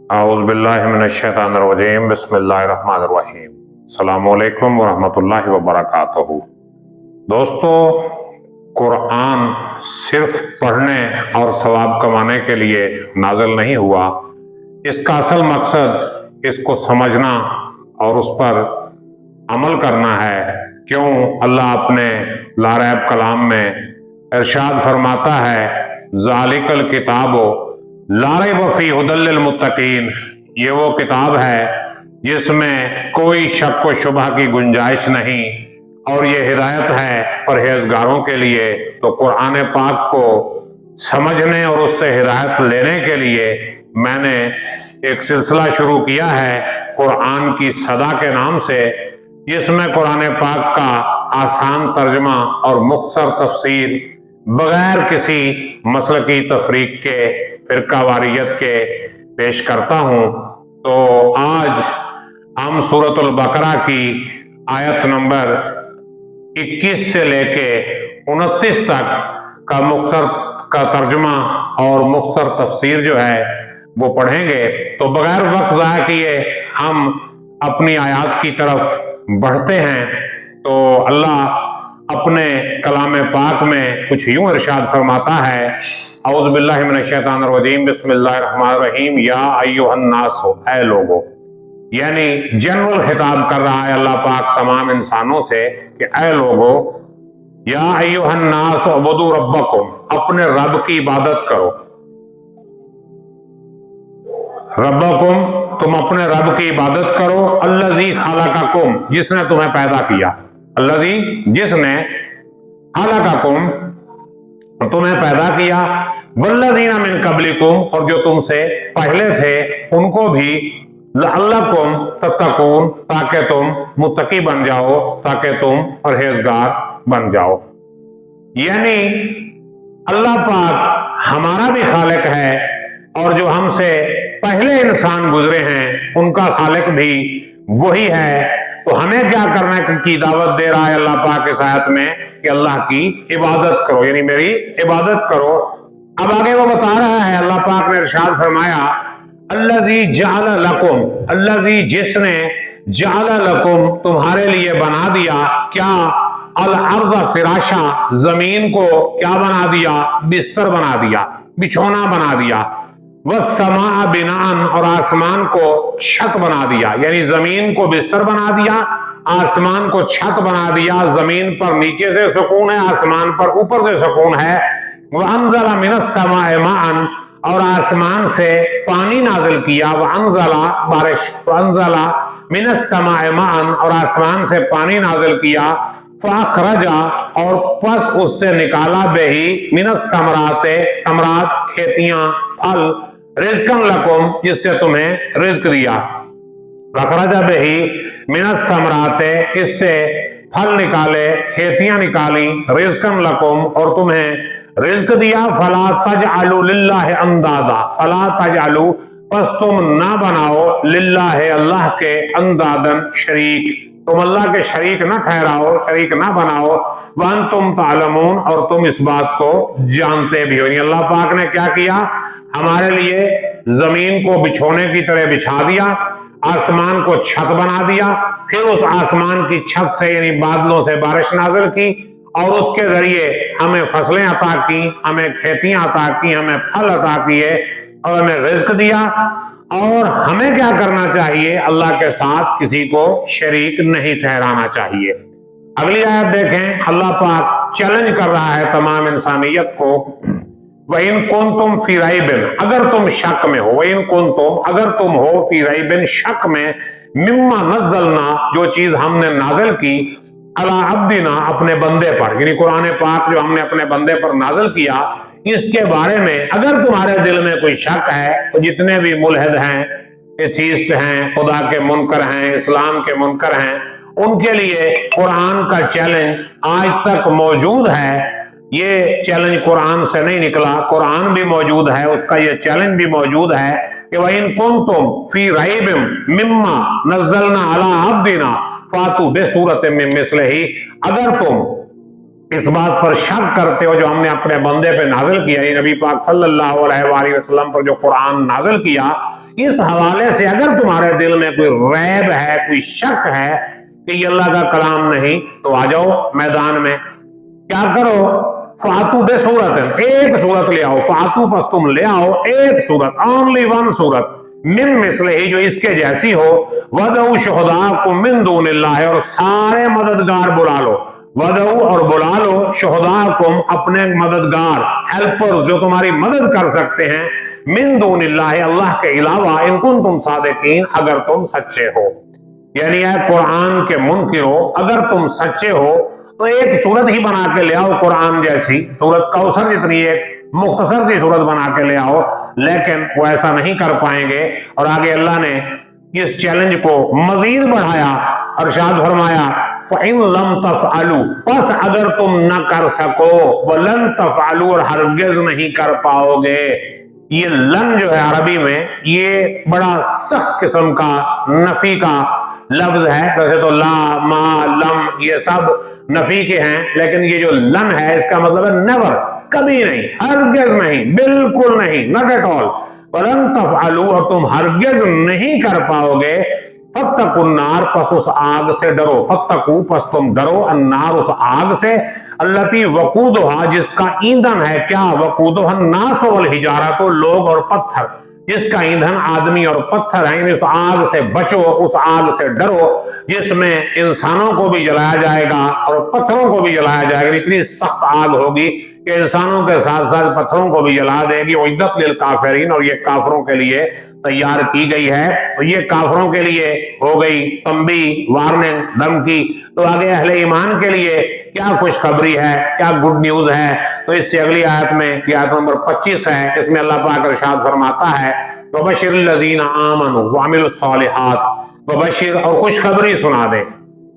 अऊज़ु बिल्लाहि मिनश्शैतानिर रजीम बिस्मिल्लाहिर्रहमानिर रहीम। अस्सलामु अलैकुम वरहमतुल्लाहि वबरकातुहू। दोस्तों, कुरान सिर्फ पढ़ने और सवाब कमाने के लिए नाज़िल नहीं हुआ। इसका असल मकसद इसको समझना और उस पर अमल करना है। क्यों अल्लाह अपने लारैब कलाम में इरशाद फरमाता है, ज़ालिकल किताबो ला रैब फीह हुदल लिल मुत्तकीन। ये वो किताब है जिसमें कोई शक व शुबह की गुंजाइश नहीं और ये हिदायत है परहेजगारों के लिए। तो कुरान पाक को समझने और उससे हिदायत लेने के लिए मैंने एक सिलसिला शुरू किया है कुरान की सदा के नाम से, जिसमें कुरान पाक का आसान तर्जमा और मुख्तसर तफसीर बगैर किसी मसलकी तफरीक के, फिरकावारियत के पेश करता हूँ। तो आज हम सूरतुल बकरा की आयत नंबर 21 से लेके 29 तक का मुख्तसर का तर्जुमा और मुख्तसर तफसीर जो है वो पढ़ेंगे। तो बगैर वक्त ज़ाया किए हम अपनी आयत की तरफ बढ़ते हैं। तो अल्लाह अपने कलाम पाक में कुछ यूं इरशाद फरमाता है, औज़ु बिल्लाहि मिनश्शैतानिर रजीम बिस्मिल्लाहिर्रहमानिर रहीम। या अय्युहन्नास, ऐ लोगो, यानी जनरल खिताब कर रहा है अल्लाह पाक तमाम इंसानों से कि ऐ लोगो, या अय्युहन्नास उबुदू रब्बकुम, अपने रब की इबादत करो। रब्बकुम, तुम अपने रब की इबादत करो। अल्लज़ी खलक़कुम, जिसने तुम्हें पैदा किया। अल्लज़ी, जिसने, खलक़कुम, तुम्हें पैदा किया। वल्लज़ीना मिन क़ब्लिकुम, और जो तुमसे पहले थे उनको भी। लअल्लकुम तत्तकून, ताकि तुम मुत्तकी बन जाओ, ताकि तुम परहेजगार बन जाओ। यानी अल्लाह पाक हमारा भी खालिक है और जो हमसे पहले इंसान गुजरे हैं उनका खालिक भी वही है। तो हमें क्या करने की दावत दे रहा है अल्लाह पाक इस आयत में कि अल्लाह की इबादत करो, यानी मेरी इबादत करो। अब आगे वो बता रहा है, अल्लाह पाक ने इरशाद फरमाया, अल्लज़ी जअल लकुम, अल्लज़ी, जिसने, जअल लकुम, तुम्हारे लिए बना दिया। क्या? अल अर्ज़ फिराशा, जमीन को क्या बना दिया? बिस्तर बना दिया, बिछौना बना दिया। वस्समा बिनान, और आसमान को छत बना दिया, यानी जमीन को बिस्तर बना दिया, आसमान को छत बना दिया। जमीन पर नीचे से सुकून है, आसमान पर ऊपर से सुकून है। वअंज़ला मिनस समाए माअन, और आसमान से पानी नाजिल किया। वअंज़ला, बारिश, वअंज़ला मिनस समाए माअन, और आसमान से पानी नाजिल किया। फ़अख़रजा, और पस उससे निकाला, बेही, मिनस समराते, समरात, खेतियां, फल, रिज़्क़न लकुम, जिससे तुम्हें रिज़्क़ दिया। फ़अख़रजा बेही मिनस समराते, इससे फल निकाले, खेतियां निकाली। रिज़्क़न लकुम, और तुम्हें रिज़्क़ दिया। फला तजअलू लिल्लाहि अंदादा, फला तजअलू, बस तुम ना बनाओ, लिल्लाहि, अल्लाह के, अंदादन, शरीक, तुम अल्लाह के शरीक ना ठहराओ, शरीक ना बनाओ। वअंतुम तालमून, और तुम इस बात को जानते भी हो। अल्लाह पाक ने क्या किया? हमारे लिए जमीन को बिछोने की तरह बिछा दिया, आसमान को छत बना दिया, फिर उस आसमान की छत से यानी बादलों से बारिश नाजिल की और उसके जरिए हमें फसलें अता की, हमें खेतियां अता की, हमें फल अता किए और हमें रिज़्क़ दिया। और हमें क्या करना चाहिए? अल्लाह के साथ किसी को शरीक नहीं ठहराना चाहिए। अगली आयत देखें, अल्लाह पाक चैलेंज कर रहा है तमाम इंसानियत को। वइन कुंतुम फी रैबिन, अगर तुम शक में हो। वइन कुंतुम, अगर तुम हो, फी रैबिन, शक में, मिम्मा नज़्ज़लना, जो चीज हमने नाजिल की, अला अब्दिना, अपने बंदे पर, यानी कुरान पाक जो हमने अपने बंदे पर नाजिल किया, इसके बारे में अगर तुम्हारे दिल में कोई शक है, तो जितने भी मुल्हिद हैं, एथीस्ट हैं, खुदा के मुनकर हैं, इस्लाम के मुनकर हैं, उनके लिए कुरान का चैलेंज आज तक मौजूद है। ये चैलेंज कुरान से नहीं निकला, कुरान भी मौजूद है, उसका ये चैलेंज भी मौजूद है कि वइन कुंतुम फी रैबिम मिम्मा नज़्ज़लना अला अब्दिना फातू बेसूरत मिन मिस्लिही, अगर तुम इस बात पर शक करते हो जो हमने अपने बंदे पे नाजिल किया, नबी पाक सल्लल्लाहु अलैहि वसल्लम पर जो कुरान नाजिल किया, اس حوالے سے اگر تمہارے دل میں کوئی ریب ہے، کوئی شک ہے کہ یہ اللہ کا کلام نہیں، تو آ جاؤ میدان میں، کیا کرو، فاتو بے صورت، ایک صورت لے آؤ، فاتو پس تم لے آؤ ایک صورت، اونلی ون صورت، من مثلہ جو اس کے جیسی ہو، ودعو شہداءکم من دون اللہ، اور سارے مددگار بلا لو، ودعو اور بلا لو شہداءکم اپنے مددگار، ہیلپرز جو تمہاری مدد کر سکتے ہیں، من دون اللہ اللہ کے علاوہ، ان کنتم صادقین اگر تم سچے ہو، یعنی اے قرآن کے منکرو اگر تم سچے ہو تو ایک صورت ہی بنا کے لے آؤ قرآن جیسی، سورت کوثر جتنی ایک مختصر سی صورت بنا کے لے آؤ، لیکن وہ ایسا نہیں کر پائیں گے۔ اور آگے اللہ نے اس چیلنج کو مزید بڑھایا، ارشاد فرمایا فَإِن لَمْ تَفْعَلُوا، پس اگر تم نہ کر سکو، وَلَن تَفْعَلُوا، اور ہرگز نہیں کر پاؤ گے۔ یہ لن جو ہے عربی میں یہ بڑا سخت قسم کا نفی کا لفظ ہے، ویسے تو لا، ما، لم یہ سب نفی کے ہیں، لیکن یہ جو لن ہے اس کا مطلب ہے نیور، کبھی نہیں، ہرگز نہیں، بالکل نہیں، not at all، وَلَن تَفْعَلُوا، اور تم ہرگز نہیں کر پاؤ گے، فَاتَّقُوا النَّارَ، پس اس آگ سے ڈرو، فَاتَّقُوا پس تم ڈرو، النار اس آگ سے، الَّتِي وَقُودُهَا جس کا ایندھن ہے کیا، وَقُودُهَا النَّاسُ وَالْحِجَارَةُ لوگ اور پتھر، جس کا ایندھن آدمی اور پتھر ہیں، اس آگ سے بچو، اس آگ سے ڈرو جس میں انسانوں کو بھی جلایا جائے گا اور پتھروں کو بھی جلایا جائے گا، اتنی سخت آگ ہوگی کہ انسانوں کے ساتھ ساتھ پتھروں کو بھی جلا دے گی، عدت للکافرین، اور یہ کافروں کے لیے تیار کی گئی ہے۔ تو یہ کافروں کے لیے ہو گئی تنبیہ، وارننگ، دھمکی، تو آگے اہل ایمان کے لیے کیا خوشخبری ہے، کیا گڈ نیوز ہے، تو اس سے اگلی آیت میں، یہ آیت نمبر 25 ہے، اس میں اللہ پاک ارشاد فرماتا ہے وَبَشِّرِ الَّذِينَ آمَنُوا وَعَمِلُوا الصَّالِحَاتِ، وبشر اور خوشخبری سنا دے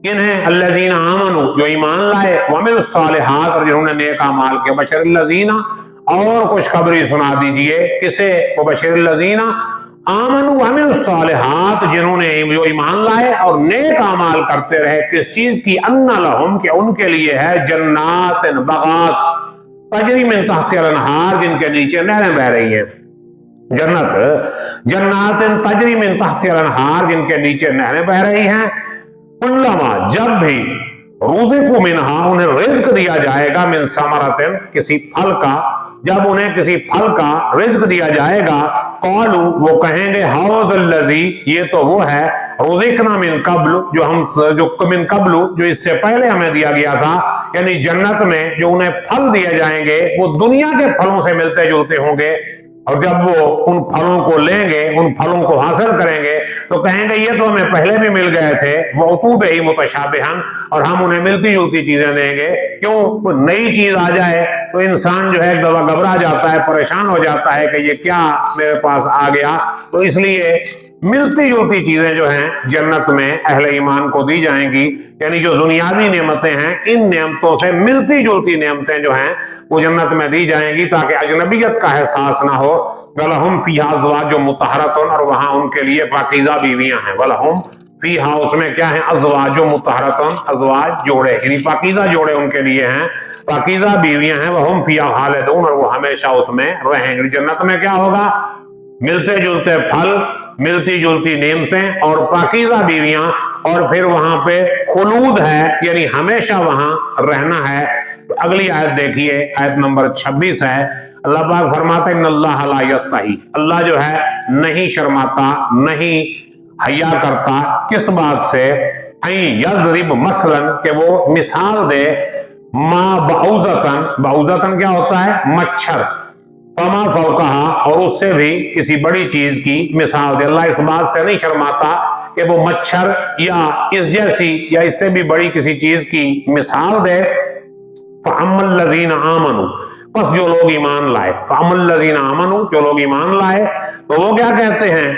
کنہیں، الذین آمنوا جو ایمان لائے، وعملوا الصالحات اور جنہوں نے نیک اعمال کیے، بشر الذین، اور خوشخبری سنا دیجئے کسے، وبشر الذین آمنوا وعملوا الصالحات جنہوں نے جو ایمان لائے اور نیک اعمال کرتے رہے، کس چیز کی، ان لہم کہ ان کے لیے ہے، جنات باغات، تجری من تحت الانہار جن کے نیچے نہریں بہ رہی ہیں، جنات تجری من تحت الانہار جن کے نیچے نہریں بہ رہی ہیں، کلما جب بھی رزقوا منہا انہیں رزق دیا جائے گا، من ثمرۃ کسی پھل کا، جب انہیں کسی پھل کا رزق دیا جائے گا، قالوا وہ کہیں گے، ہاؤز الذی یہ تو وہ ہے، رزقنا من قبل جو من قبل جو اس سے پہلے ہمیں دیا گیا تھا، یعنی جنت میں جو انہیں پھل دیے جائیں گے وہ دنیا کے پھلوں سے ملتے جلتے ہوں گے، اور جب وہ ان پھلوں کو لیں گے، ان پھلوں کو حاصل کریں گے تو کہیں گے یہ تو ہمیں پہلے بھی مل گئے تھے، وَعُطُوبِ مُتَشَابِهًا، اور ہم انہیں ملتی جلتی چیزیں دیں گے۔ کیوں؟ کوئی نئی چیز آ جائے تو انسان جو ہے ایک دفعہ گھبرا جاتا ہے، پریشان ہو جاتا ہے کہ یہ کیا میرے پاس آ گیا، تو اس لیے ملتی جلتی چیزیں جو ہیں جنت میں اہل ایمان کو دی جائیں گی، یعنی جو دنیاوی نعمتیں ہیں ان نعمتوں سے ملتی جلتی نعمتیں جو ہیں وہ جنت میں دی جائیں گی تاکہ اجنبیت کا احساس نہ ہو۔ وَلَهُمْ فِيهَا أَزْوَاجٌ مُطَهَّرَةٌ، اور وہاں ان کے لیے پاکیزہ بیویاں ہیں، وَلَهُمْ فِيهَا اس میں کیا ہیں، أَزْوَاجٌ مُطَهَّرَةٌ، ازواج جوڑے، یعنی پاکیزہ جوڑے ان کے لیے ہیں، پاکیزہ بیویاں ہیں، وَهُمْ فِيهَا خَالِدُونَ، اور وہ ہمیشہ اس میں رہیں گے۔ جنت میں کیا ہوگا، ملتے جلتے پھل، ملتی جلتی نعمتیں اور پاکیزہ بیویاں، اور پھر وہاں پہ خلود ہے، یعنی ہمیشہ وہاں رہنا ہے۔ اگلی آیت دیکھیے، آیت نمبر 26 ہے، اللہ پاک فرماتے ہیں ان اللہ لا یستحی، اللہ جو ہے نہیں شرماتا، نہیں حیا کرتا، کس بات سے، این یضرب مثلا کہ وہ مثال دے، ما بعوضتن، بعوضتن کیا ہوتا ہے، مچھر، فما فوقہا اور اس سے بھی کسی بڑی چیز کی مثال دے، اللہ اس بات سے نہیں شرماتا کہ وہ مچھر یا اس جیسی یا اس سے بھی بڑی کسی چیز کی مثال دے۔ فَأَمَّا الَّذِينَ آمَنُوا پس جو لوگ ایمان لائے، فَأَمَّا الَّذِينَ آمَنُوا جو لوگ ایمان لائے تو وہ کیا کہتے ہیں،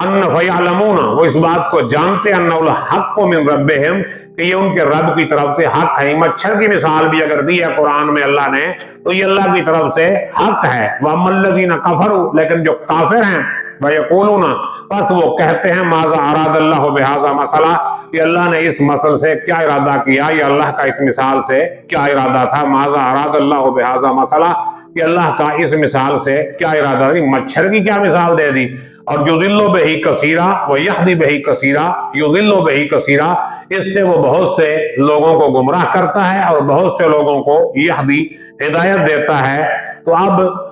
ان فَيَعْلَمُونَ وہ اس بات کو جانتے ہیں، أَنَّهُ الْحَقُّ مِنْ رَبِّهِمْ کہ یہ ان کے رب کی طرف سے حق ہے۔ مچھر کی مثال بھی اگر دی ہے قرآن میں اللہ نے تو یہ اللہ کی طرف سے حق ہے۔ وَأَمَّا الَّذِينَ كَفَرُوا لیکن جو کافر ہیں، वयक़ूलूना, बस वो कहते हैं माज़ा अरादल्लाहु बिहाज़ा मसला, कि अल्लाह ने इस मसल से क्या इरादा किया, या अल्लाह का इस मिसाल से क्या इरादा था। माज़ा अरादल्लाहु बिहाज़ा मसला, कि अल्लाह का इस मिसाल से क्या इरादा था। मच्छर की क्या मिसाल दे दी। और युज़िल्लु बिही कसीरा व यहदी बिही कसीरा, युज़िल्लु बिही कसीरा, इससे वो बहुत से लोगों को गुमराह करता है और बहुत से लोगों को यहदी हिदायत देता है। तो अब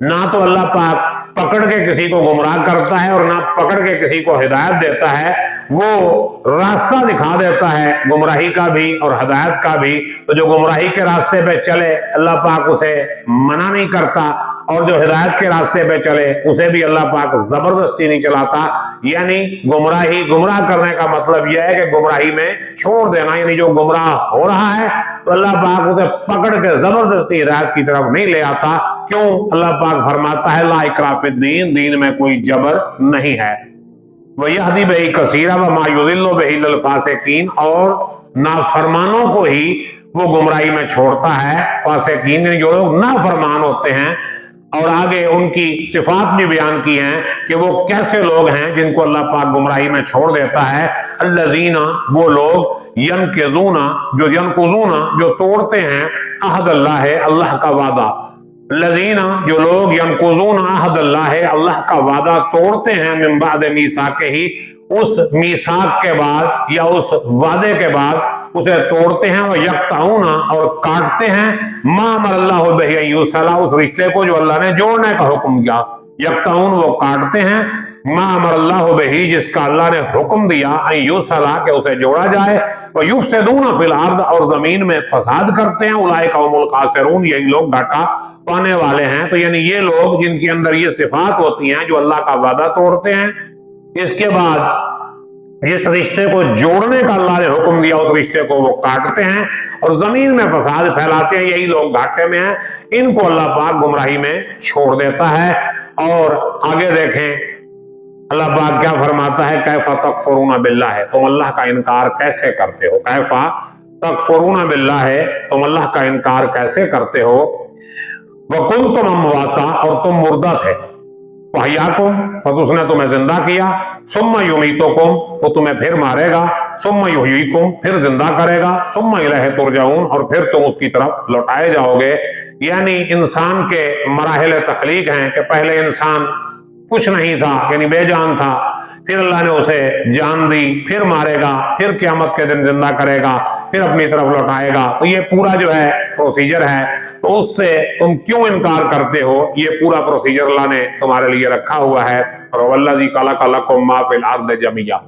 ना तो अल्लाह पाक पकड़ के किसी को गुमराह करता है और ना पकड़ के किसी को हिदायत देता है, वो रास्ता दिखा देता है गुमराही का भी और हिदायत का भी। तो जो गुमराही के रास्ते पे चले अल्लाह पाक उसे मना नहीं करता, और जो हिदायत के रास्ते पे चले उसे भी अल्लाह पाक जबरदस्ती नहीं चलाता। यानी गुमराह करने का मतलब यह है कि गुमराही में छोड़ देना, यानी जो गुमराह हो रहा है तो अल्लाह पाक उसे पकड़ के जबरदस्ती हिदायत की तरफ नहीं ले आता। क्यों? अल्लाह पाक फरमाता है ला इकराह फिद्दीन, दीन में कोई जबर नहीं है। वयहदी बिही कसीरा व मा युज़िल्लु बिही अल फासिकीन, और नाफरमानों को ही वो गुमराही में छोड़ता है। फासिकीन जो लोग नाफरमान होते हैं, और आगे उनकी सिफात भी बयान की हैं कि वो कैसे लोग हैं जिनको अल्लाह पाक गुमराही में छोड़ देता है। अल्लज़ीना, वो लोग यनकुज़ूना, जो तोड़ते हैं अहद अल्लाह, अल्लाह का वादा। लजीना, जो लोग यनकुज़ून अहद अल्लाह, अल्लाह का वादा तोड़ते हैं, मिन बाद मीसाके ही, उस मीसाक के बाद या उस वादे के बाद उसे तोड़ते हैं। और यक्ताऊना, और काटते हैं, मा अमर अल्लाहु बिही अन युसला, उस रिश्ते को जो अल्लाह ने जोड़ने का हुक्म दिया। यक्ताऊन, वो काटते हैं, मा अमर अल्लाहु बिही, जिसका अल्लाह ने हुक्म दिया, अन युसला, के उसे जोड़ा जाए। व युफसिदूना फिल अर्द, और जमीन में फसाद करते हैं। उलाइका हुमुल खासिरून, यही लोग घाटा पाने वाले हैं। तो यानी ये लोग जिनके अंदर ये सिफात होती हैं, जो अल्लाह का वादा तोड़ते हैं, इसके बाद जिस रिश्ते को जोड़ने का अल्लाह ने हुक्म दिया उस रिश्ते को वो काटते हैं और जमीन में फसाद फैलाते हैं, यही लोग घाटे में हैं। इनको अल्लाह पाक गुमराही में छोड़ देता है। और आगे देखें अल्लाह पाक क्या फरमाता है, कैफा तकफुरूना बिल्लाह, तुम अल्लाह का इनकार कैसे करते हो। कैफा तकफुरूना बिल्लाह, तुम अल्लाह का इनकार कैसे करते हो। वकुंतुम अमवाता, और तुम मुर्दा थे। वहयाकुम, बस उसने तुम्हें जिंदा किया। सुम्मा युमीतुकुम, वो तुम्हें फिर मारेगा। सुम्मा युहयीकुम, फिर जिंदा करेगा। सुम्मा इलैहि तुरजाऊन, और फिर तुम उसकी तरफ लौटाए जाओगे। यानी इंसान के मराहिल तख्लीक हैं कि पहले इंसान कुछ नहीं था, यानी बेजान था, फिर अल्लाह ने उसे जान दी, फिर मारेगा, फिर क़यामत के दिन जिंदा करेगा, फिर अपनी तरफ लौटाएगा। तो ये पूरा जो है प्रोसीजर है, तो उससे तुम क्यों इनकार करते हो। ये पूरा प्रोसीजर अल्लाह ने तुम्हारे लिए रखा हुआ है। और वल्लज़ी खलक़ लकुम मा फ़िल अर्दि जमीआ,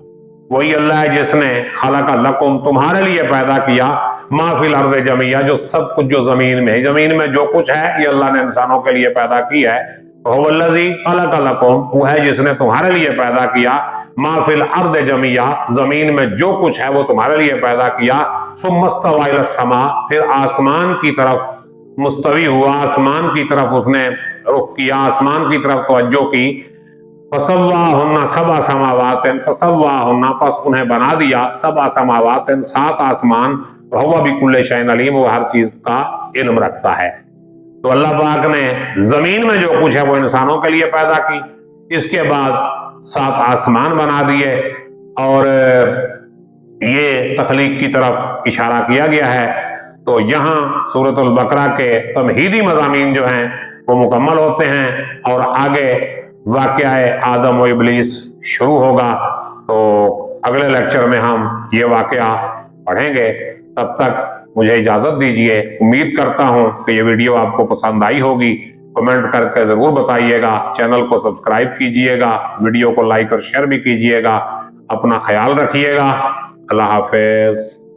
वही अल्लाह है जिसने खलक़ लकुम, तुम्हारे लिए पैदा किया, मा फ़िल अर्दि जमीआ, जो सब कुछ जो जमीन में है, जमीन में जो कुछ है ये अल्लाह ने इंसानों के लिए पैदा किया है। वल्लज़ी खलक़ लकुम, वो है जिसने तुम्हारे लिए पैदा किया, मा फ़िल अर्दि जमीआ, जमीन में जो कुछ है वो तुम्हारे लिए पैदा किया। सुम्मा इस्तवा इलस समा, फिर आसमान की तरफ मुस्तवी हुआ, आसमान की तरफ उसने रुख किया, आसमान की तरफ तवज्जो की। फसव्वाहुन्ना सबअ समावातिन, फसव्वाहुन्ना, पस उन्हें बना दिया, सबअ समावातिन, 7 आसमान। वहुवा बिकुल्लि शैइन अलीम, वो हर चीज का इल्म रखता है। तो अल्लाह पाक ने जमीन में जो कुछ है वो इंसानों के लिए पैदा की, इसके बाद 7 आसमान बना दिए, और ये तख्लीक की तरफ इशारा किया गया है। तो यहाँ सूरतुल बकरा के तमहीदी मज़ामीन जो हैं वो मुकम्मल होते हैं, और आगे वाक़या आदम व इब्लीस शुरू होगा। तो अगले लेक्चर में हम ये वाक़या पढ़ेंगे। तब तक मुझे इजाज़त दीजिए। उम्मीद करता हूँ कि ये वीडियो आपको पसंद आई होगी। कमेंट करके ज़रूर बताइएगा, चैनल को सब्सक्राइब कीजिएगा, वीडियो को लाइक और शेयर भी कीजिएगा। अपना ख्याल रखिएगा। अल्लाह हाफ़िज़।